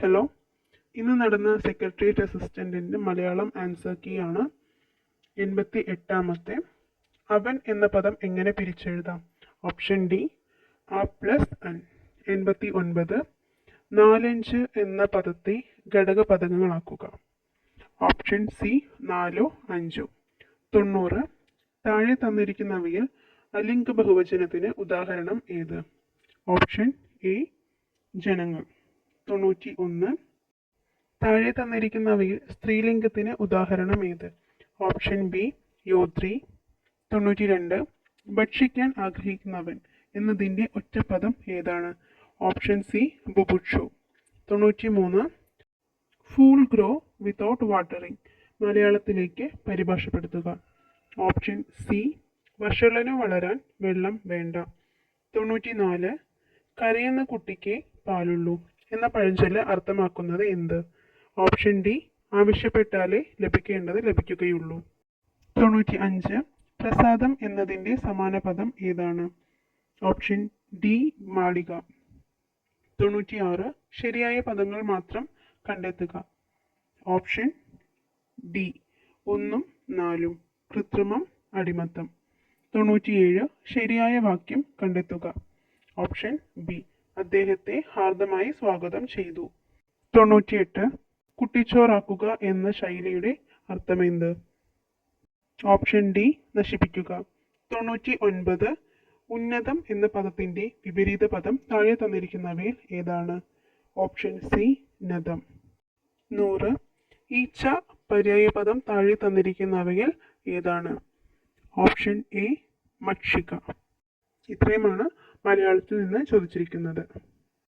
Hello, ഇന്ന് നടന്ന secretariat അസിസ്റ്റന്റിന്റെ Malayalam answer key ആണ് 88ാമത്തെ. അവൻ എന്ന പദം എങ്ങനെ പിരിച്ചെഴുതാം? Option D A+N. 89 4-5 എന്ന പദത്തെ ഘടകപദങ്ങളാക്കുക. Option C 4 5. 90 താഴെ തന്നിരിക്കുന്നവയിൽ അലിംഗ ബഹുവചനത്തിന് ഉദാഹരണം ഏത്? ഓപ്ഷൻ എ ജനങ്ങൾ. 91 താഴെ തന്നിരിക്കുന്നവയിൽ സ്ത്രീലിംഗത്തിന് ഉദാഹരണം ഏത്? Option B യോത്രി. 92 ഭക്ഷിക്കാൻ ആഗ്രഹിക്കുന്നവൻ എന്നതിൻ്റെ ഒറ്റപ്പദം ഏതാണ്? ഓപ്ഷൻ സി ബുഭുക്ഷു. 93 ഫൂൾ ഗ്രോ വിതൗട്ട് വാട്ടറിംഗ് മലയാളത്തിലേക്ക് പരിഭാഷപ്പെടുത്തുക. ഓപ്ഷൻ സി വഷളനു വളരാൻ വെള്ളം വേണ്ട. 94 കരയുന്ന കുട്ടിക്ക് പാലുള്ളൂ എന്ന പഴഞ്ചൊല്ല് അർത്ഥമാക്കുന്നത് എന്ത്? ഓപ്ഷൻ ഡി ആവശ്യപ്പെട്ടാലേ ലഭിക്കേണ്ടത് ലഭിക്കുകയുള്ളൂ. 95 പ്രസാദം എന്നതിൻ്റെ സമാന പദം ഏതാണ്? ഓപ്ഷൻ ഡി മാളിക. 96 ശരിയായ പദങ്ങൾ മാത്രം കണ്ടെത്തുക. ഓപ്ഷൻ ഡി 1 4 കൃത്രിമം അടിമത്തം. 97 ശരിയായ വാക്യം കണ്ടെത്തുക. ഓപ്ഷൻ ബി അദ്ദേഹത്തെ ഹാർദമായി സ്വാഗതം ചെയ്തു. 98 കുട്ടിച്ചോറാക്കുക എന്ന ശൈലിയുടെ അർത്ഥമെന്ത്? ഓപ്ഷൻ ഡി നശിപ്പിക്കുക. 99 ഉന്നതം എന്ന പദത്തിന്റെ വിപരീത പദം താഴെ തന്നിരിക്കുന്നവയിൽ ഏതാണ്? Option C നദം. 100 ഈച്ച പര്യായപദം താഴെ തന്നിരിക്കുന്നവയിൽ ഏതാണ്? ഓപ്ഷൻ എ മക്ഷിക. ഇത്രയുമാണ് മലയാളത്തിൽ നിന്ന് ചോദിച്ചിരിക്കുന്നത്.